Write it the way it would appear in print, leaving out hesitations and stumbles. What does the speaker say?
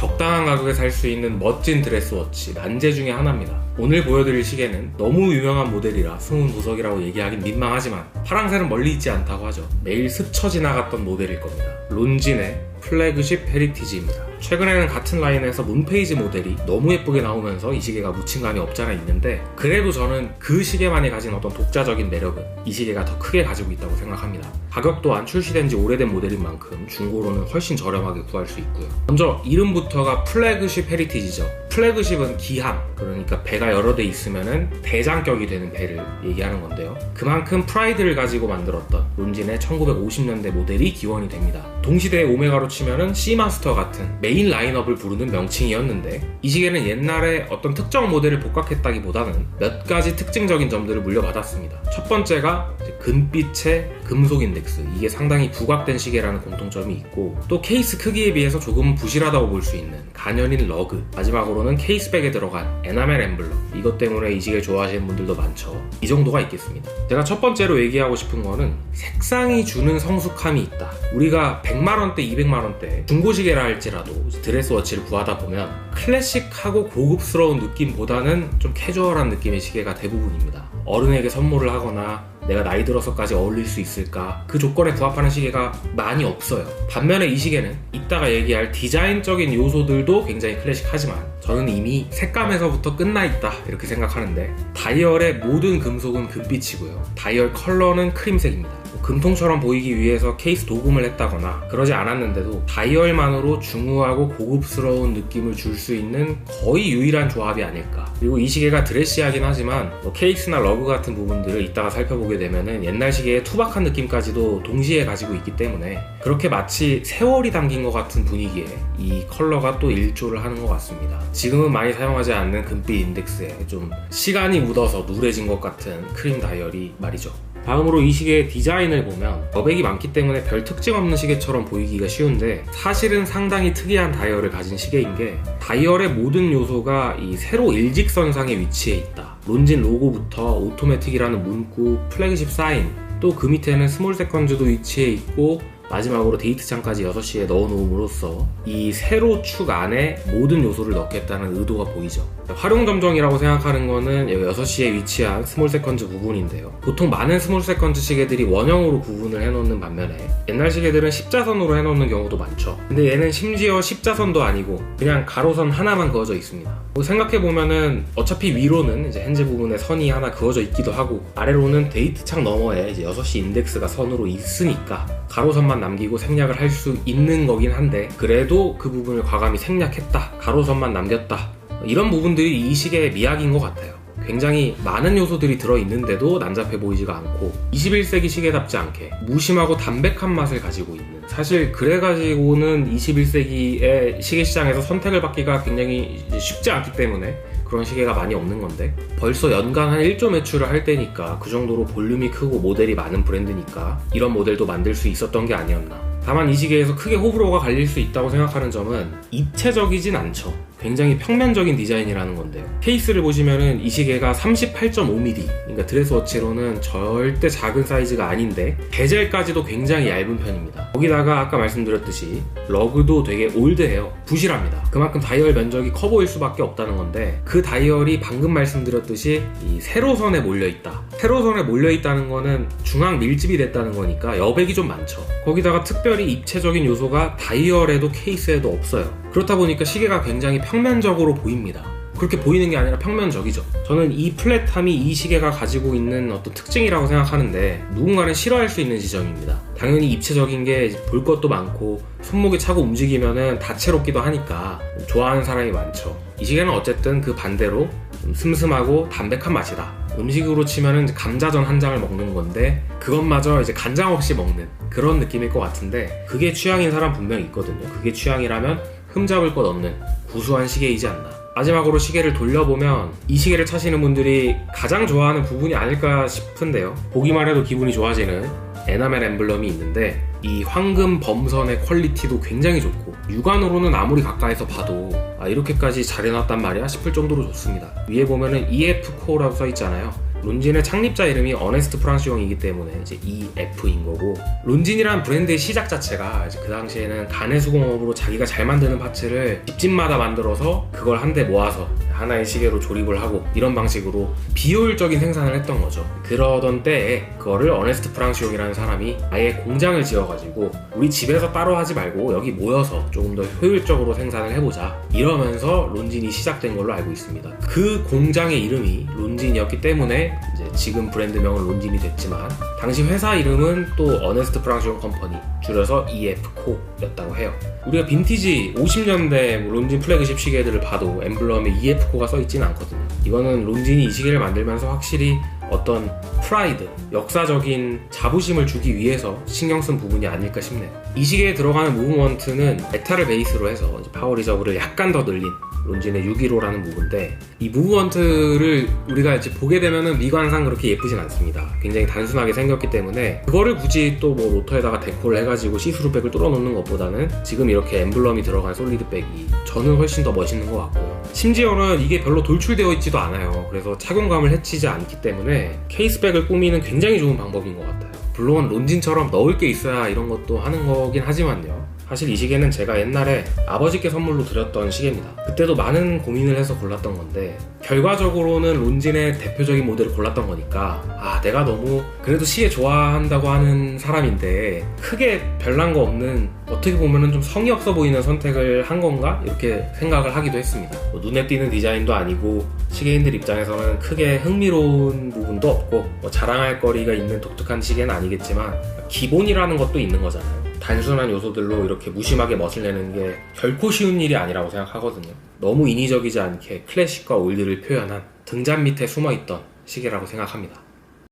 적당한 가격에 살 수 있는 멋진 드레스워치 난제 중에 하나입니다. 오늘 보여드릴 시계는 너무 유명한 모델이라 스문구석이라고 얘기하긴 민망하지만 파랑새는 멀리 있지 않다고 하죠. 매일 스쳐 지나갔던 모델일 겁니다. 론진의 플래그십 헤리티지입니다. 최근에는 같은 라인에서 문페이지 모델이 너무 예쁘게 나오면서 이 시계가 묻힌 감이 없잖아 있는데, 그래도 저는 그 시계만이 가진 어떤 독자적인 매력은 이 시계가 더 크게 가지고 있다고 생각합니다. 가격 또한 출시된 지 오래된 모델인 만큼 중고로는 훨씬 저렴하게 구할 수 있고요. 먼저 이름부터가 플래그십 헤리티지죠. 플래그십은 기함, 그러니까 배가 여러 대 있으면은 대장격이 되는 배를 얘기하는 건데요. 그만큼 프라이드를 가지고 만들었던 론진의 1950년대 모델이 기원이 됩니다. 동시대의 오메가로 치면은 시마스터 같은 메인 라인업을 부르는 명칭이었는데, 이 시계는 옛날에 어떤 특정 모델을 복각했다기보다는 몇 가지 특징적인 점들을 물려받았습니다. 첫 번째가 금빛의 금속 인덱스, 이게 상당히 부각된 시계라는 공통점이 있고, 또 케이스 크기에 비해서 조금 부실하다고 볼 수 있는 간연인 러그, 마지막으로는 케이스백에 들어간 에나멜 엠블럼, 이것 때문에 이 시계를 좋아하시는 분들도 많죠. 이 정도가 있겠습니다. 제가 첫 번째로 얘기하고 싶은 거는 색상이 주는 성숙함이 있다. 우리가 100만원대, 200만원대 중고시계라 할지라도 드레스워치를 구하다 보면 클래식하고 고급스러운 느낌보다는 좀 캐주얼한 느낌의 시계가 대부분입니다. 어른에게 선물을 하거나 내가 나이 들어서까지 어울릴 수 있을까, 그 조건에 부합하는 시계가 많이 없어요. 반면에 이 시계는 이따가 얘기할 디자인적인 요소들도 굉장히 클래식하지만 저는 이미 색감에서부터 끝나 있다 이렇게 생각하는데, 다이얼의 모든 금속은 금빛이고요. 다이얼 컬러는 크림색입니다. 금통처럼 보이기 위해서 케이스 도금을 했다거나 그러지 않았는데도 다이얼만으로 중후하고 고급스러운 느낌을 줄 수 있는 거의 유일한 조합이 아닐까. 그리고 이 시계가 드레시하긴 하지만 케이스나 러그 같은 부분들을 이따가 살펴보게 되면은 옛날 시계의 투박한 느낌까지도 동시에 가지고 있기 때문에 그렇게 마치 세월이 담긴 것 같은 분위기에 이 컬러가 또 일조를 하는 것 같습니다. 지금은 많이 사용하지 않는 금빛 인덱스에 좀 시간이 묻어서 누래진 것 같은 크림 다이얼이 말이죠. 다음으로 이 시계의 디자인을 보면 여백이 많기 때문에 별 특징 없는 시계처럼 보이기가 쉬운데, 사실은 상당히 특이한 다이얼을 가진 시계인 게, 다이얼의 모든 요소가 이 세로 일직선상에 위치해 있다. 론진 로고부터 오토매틱이라는 문구, 플래그십 사인, 또 그 밑에는 스몰 세컨즈도 위치해 있고, 마지막으로 데이트창까지 6시에 넣어놓음으로써 이 세로 축 안에 모든 요소를 넣겠다는 의도가 보이죠. 활용점정이라고 생각하는 거는 여기 6시에 위치한 스몰 세컨즈 부분인데요. 보통 많은 스몰 세컨즈 시계들이 원형으로 구분을 해놓는 반면에 옛날 시계들은 십자선으로 해놓는 경우도 많죠. 근데 얘는 심지어 십자선도 아니고 그냥 가로선 하나만 그어져 있습니다. 생각해보면은 어차피 위로는 이제 핸즈 부분에 선이 하나 그어져 있기도 하고, 아래로는 데이트창 너머에 이제 6시 인덱스가 선으로 있으니까 가로선만 남기고 생략을 할 수 있는 거긴 한데, 그래도 그 부분을 과감히 생략했다, 가로선만 남겼다, 이런 부분들이 이 시계의 미학인 것 같아요. 굉장히 많은 요소들이 들어있는데도 난잡해 보이지가 않고 21세기 시계답지 않게 무심하고 담백한 맛을 가지고 있는, 사실 그래가지고는 21세기의 시계 시장에서 선택을 받기가 굉장히 쉽지 않기 때문에 그런 시계가 많이 없는 건데, 벌써 연간 한 1조 매출을 할 때니까 그 정도로 볼륨이 크고 모델이 많은 브랜드니까 이런 모델도 만들 수 있었던 게 아니었나. 다만 이 시계에서 크게 호불호가 갈릴 수 있다고 생각하는 점은 입체적이진 않죠. 굉장히 평면적인 디자인이라는 건데요. 케이스를 보시면은 이 시계가 38.5mm, 그러니까 드레스워치로는 절대 작은 사이즈가 아닌데 베젤까지도 굉장히 얇은 편입니다. 거기다가 아까 말씀드렸듯이 러그도 되게 올드해요. 부실합니다. 그만큼 다이얼 면적이 커 보일 수밖에 없다는 건데, 그 다이얼이 방금 말씀드렸듯이 이 세로선에 몰려있다. 세로선에 몰려있다는 거는 중앙 밀집이 됐다는 거니까 여백이 좀 많죠. 거기다가 특별히 입체적인 요소가 다이얼에도 케이스에도 없어요. 그렇다 보니까 시계가 굉장히 평면적으로 보입니다. 그렇게 보이는 게 아니라 평면적이죠. 저는 이 플랫함이 이 시계가 가지고 있는 어떤 특징이라고 생각하는데, 누군가는 싫어할 수 있는 지점입니다. 당연히 입체적인 게 볼 것도 많고 손목에 차고 움직이면은 다채롭기도 하니까 좋아하는 사람이 많죠. 이 시계는 어쨌든 그 반대로 좀 슴슴하고 담백한 맛이다. 음식으로 치면은 감자전 한 장을 먹는 건데 그것마저 이제 간장 없이 먹는 그런 느낌일 것 같은데, 그게 취향인 사람 분명히 있거든요. 그게 취향이라면 흠잡을 것 없는 구수한 시계이지 않나. 마지막으로 시계를 돌려보면 이 시계를 차시는 분들이 가장 좋아하는 부분이 아닐까 싶은데요. 보기만 해도 기분이 좋아지는 에나멜 엠블럼이 있는데, 이 황금 범선의 퀄리티도 굉장히 좋고 육안으로는 아무리 가까이서 봐도 이렇게까지 잘 해놨단 말이야 싶을 정도로 좋습니다. 위에 보면은 EF 코어라고 써있잖아요. 론진의 창립자 이름이 어네스트 프랑시옹이기 때문에 이제 EF인 거고, 론진이라는 브랜드의 시작 자체가 이제 그 당시에는 가내 수공업으로 자기가 잘 만드는 파츠를 집집마다 만들어서 그걸 한데 모아서 하나의 시계로 조립을 하고 이런 방식으로 비효율적인 생산을 했던 거죠. 그러던 때에 그거를 어네스트 프랑시옹이라는 사람이 아예 공장을 지어가지고 우리 집에서 따로 하지 말고 여기 모여서 조금 더 효율적으로 생산을 해보자, 이러면서 론진이 시작된 걸로 알고 있습니다. 그 공장의 이름이 론진이었기 때문에 이제 지금 브랜드명은 론진이 됐지만, 당시 회사 이름은 또 어네스트 프랑시옹 컴퍼니, 줄여서 EF코였다고 해요. 우리가 빈티지 50년대 론진 플래그십 시계들을 봐도 엠블럼에 EF코가 써있지는 않거든요. 이거는 론진이 이 시계를 만들면서 확실히 어떤 프라이드, 역사적인 자부심을 주기 위해서 신경 쓴 부분이 아닐까 싶네요. 이 시계에 들어가는 무브먼트는 메탈을 베이스로 해서 파워 리저브를 약간 더 늘린 론진의 615라는 무브인데, 이 무브먼트를 우리가 이제 보게 되면은 미관상 그렇게 예쁘진 않습니다. 굉장히 단순하게 생겼기 때문에 그거를 굳이 또 뭐 로터에다가 데코를 해가지고 시스루백을 뚫어놓는 것보다는 지금 이렇게 엠블럼이 들어간 솔리드백이 저는 훨씬 더 멋있는 것 같고요. 심지어는 이게 별로 돌출되어 있지도 않아요. 그래서 착용감을 해치지 않기 때문에 케이스백을 꾸미는 굉장히 좋은 방법인 것 같아요. 물론 론진처럼 넣을 게 있어야 이런 것도 하는 거긴 하지만요, 사실 이 시계는 제가 옛날에 아버지께 선물로 드렸던 시계입니다. 그때도 많은 고민을 해서 골랐던 건데, 결과적으로는 론진의 대표적인 모델을 골랐던 거니까 내가 너무 그래도 시계 좋아한다고 하는 사람인데 크게 별난 거 없는, 어떻게 보면은 좀 성의 없어 보이는 선택을 한 건가? 이렇게 생각을 하기도 했습니다. 눈에 띄는 디자인도 아니고 시계인들 입장에서는 크게 흥미로운 부분도 없고 자랑할 거리가 있는 독특한 시계는 아니겠지만, 기본이라는 것도 있는 거잖아요. 단순한 요소들로 이렇게 무심하게 멋을 내는 게 결코 쉬운 일이 아니라고 생각하거든요. 너무 인위적이지 않게 클래식과 올드를 표현한 등잔 밑에 숨어있던 시계라고 생각합니다.